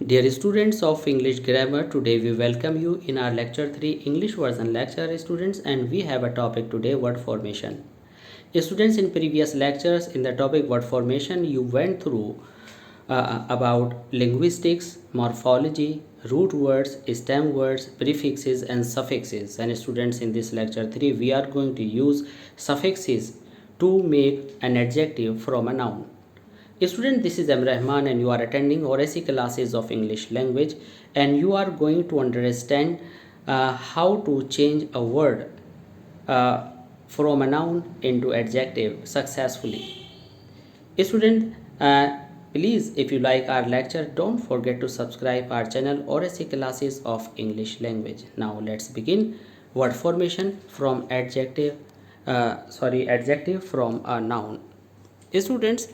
Dear students of English Grammar, today we welcome you in our lecture 3 English version lecture students, and we have a topic today, word formation. Students, in previous lectures in the topic word formation you went through about linguistics, morphology, root words, stem words, prefixes and suffixes. And students, in this lecture 3 we are going to use suffixes to make an adjective from a noun. Student, this is M. Rahman and you are attending ORAC classes of English language, and you are going to understand how to change a word uh, from a noun into adjective successfully. Student, please, if you like our lecture, don't forget to subscribe our channel ORAC classes of English language. Now let's begin. Word formation from adjective from a noun. Students,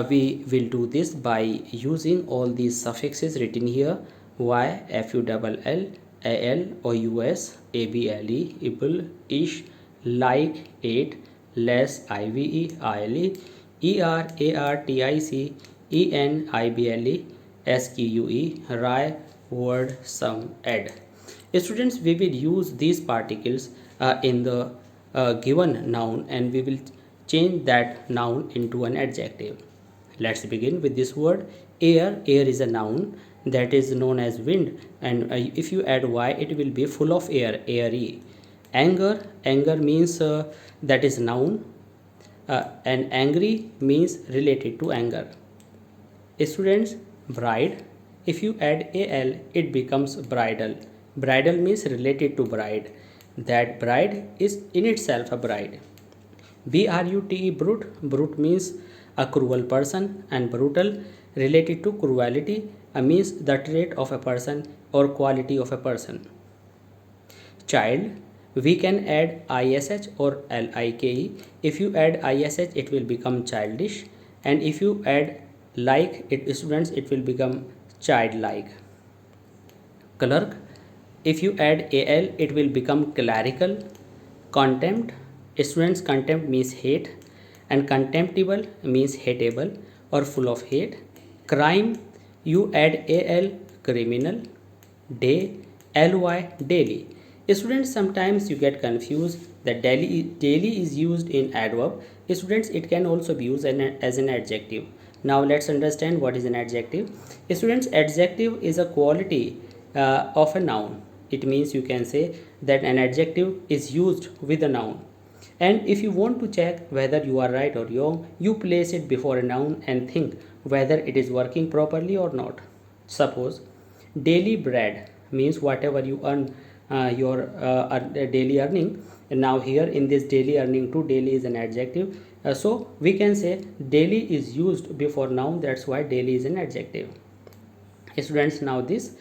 we will do this by using all these suffixes written here: y, fu double l, al, ous, able, able, ish, like, it, less, ive, ile, er, ar, tic, en, ible, sque, ry, word, some, ed. Students, we will use these particles in the given noun, and we will change that noun into an adjective. Let's begin with this word air. Air is a noun that is known as wind, and if you add y it will be full of air, airy. Anger. Anger means that is noun, and angry means related to anger. Students, bride. If you add al it becomes bridal. Bridal means related to bride. That bride is in itself a bride. Brute, brute. Brute means a cruel person, and brutal related to cruelty means the trait of a person or quality of a person. Child, we can add ish or like. If you add ish it will become childish, and if you add like it, students, it will become childlike. Clerk, if you add al it will become clerical. Contempt, students, contempt means hate, and contemptible means hateable or full of hate. Crime, you add al, criminal. Day, ly, daily. Students, sometimes you get confused that daily is used in adverb. Students, it can also be used as an adjective. Now let's understand what is an adjective. Students, adjective is a quality of a noun. It means you can say that an adjective is used with a noun, and if you want to check whether you are right or wrong, you place it before a noun and think whether it is working properly or not. Suppose daily bread means whatever you earn, your daily earning. And now here in this daily earning too, daily is an adjective. So we can say daily is used before noun, that's why daily is an adjective. Students, now this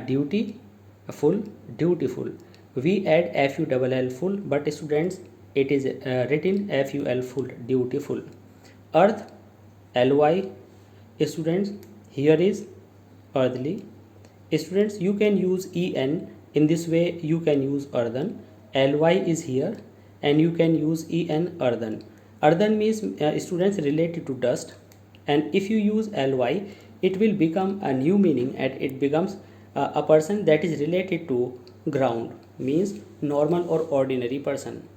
duty, full, dutiful. We add fu double l, full, but students, it is written ful, full, dutiful. Earth, ly. Students, here is earthly. Students, you can use en. In this way you can use earthen. Ly is here, and you can use en, earthen. Earthen means students, related to dust, and if you use ly it will become a new meaning, and it becomes a person that is related to ground, means normal or ordinary person.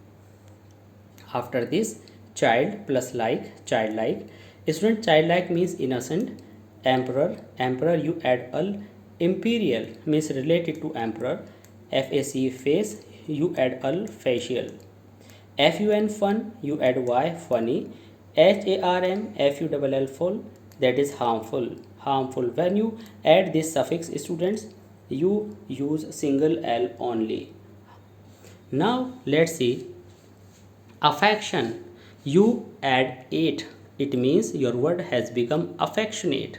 After this, child plus like, childlike. Student, childlike means innocent. Emperor, emperor you add al. Imperial means related to emperor. Fac, face, you add al, facial. Fun, fun, you add y, funny. Harm, fu double l, full, that is harmful. Harmful. When you add this suffix, students, you use single l only. Now let's see affection. You add it, it means your word has become affectionate.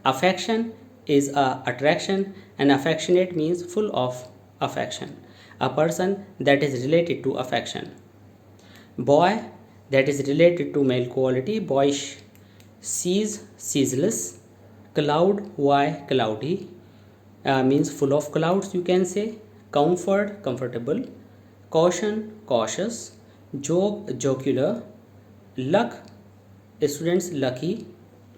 Affection is a attraction, and affectionate means full of affection, a person that is related to affection. Boy, that is related to male quality, boyish. Seas, ceaseless. Cloud, y, cloudy, means full of clouds, you can say. Comfort, comfortable. Caution, cautious. Joke, jocular. Luck, students, lucky.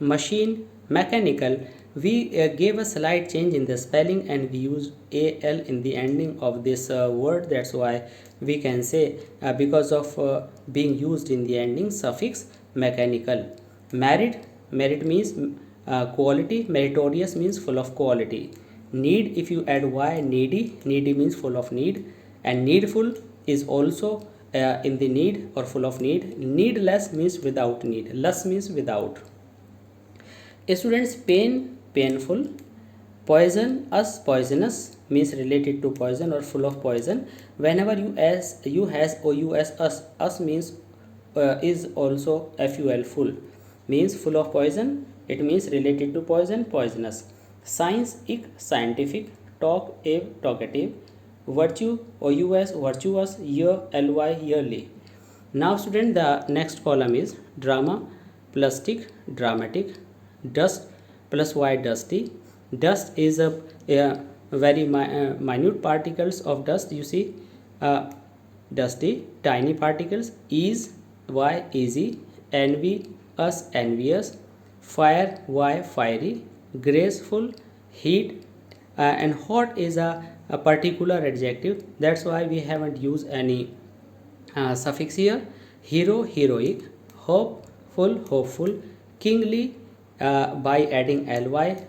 Machine, mechanical, we gave a slight change in the spelling and we used al in the ending of this word. That's why we can say because of being used in the ending suffix mechanical. Merit means quality. Meritorious means full of quality. Need, if you add y, needy means full of need. And needful is also in the need or full of need. Needless means without need. Less means without. Students, painful. Poison, us, poisonous means related to poison or full of poison. Whenever you has or us means is also ful, full means full of poison. It means related to poison, poisonous. Science, scientific. Talk, talkative. Virtue or virtuous. Year, ly, yearly. Now student, the next column is drama, plastic, dramatic. Dust plus y, dusty. Dust is a very minute particles of dust, you see. Dusty, tiny particles. Ease, y, easy. Envy, us, envious. Fire, y, fiery. Graceful, heat. And hot is a particular adjective, that's why we haven't used any suffix here. Hero, heroic. Hopeful, hopeful. Kingly by adding ly.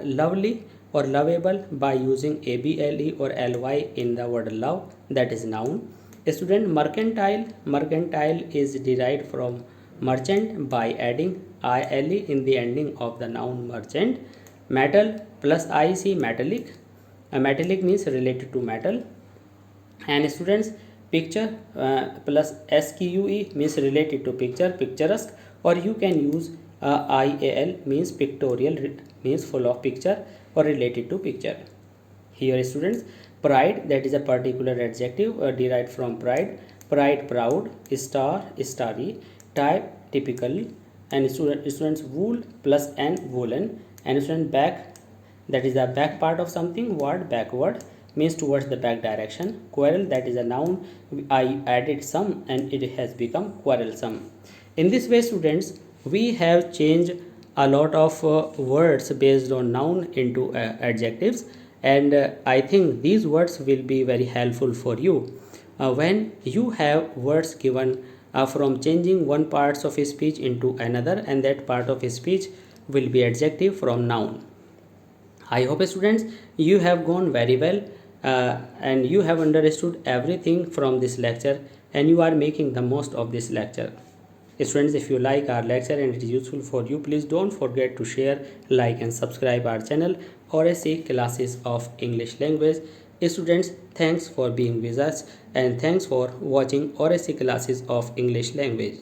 Lovely or lovable by using able or ly in the word love, that is noun. Student, mercantile is derived from merchant by adding ile in the ending of the noun merchant. Metal plus ic, metallic. Metallic means related to metal. And students, picture plus sque means related to picture, picturesque. Or you can use ial means pictorial, means full of picture or related to picture. Here students, pride, that is a particular adjective derived from pride. Pride, proud. Star, starry. Type, typical. And students, wool plus n, woolen. And student, back, that is the back part of something. Word, backward means towards the back direction. Quarrel, that is a noun. I added some and it has become quarrelsome. In this way students, we have changed a lot of words based on noun into adjectives, and I think these words will be very helpful for you when you have words given from changing one parts of a speech into another, and that part of a speech will be adjective from noun. I hope students you have gone very well and you have understood everything from this lecture and you are making the most of this lecture. Students, if you like our lecture and it is useful for you, please don't forget to share, like and subscribe our channel RSA Classes of English Language. Students, thanks for being with us and thanks for watching RSA Classes of English Language.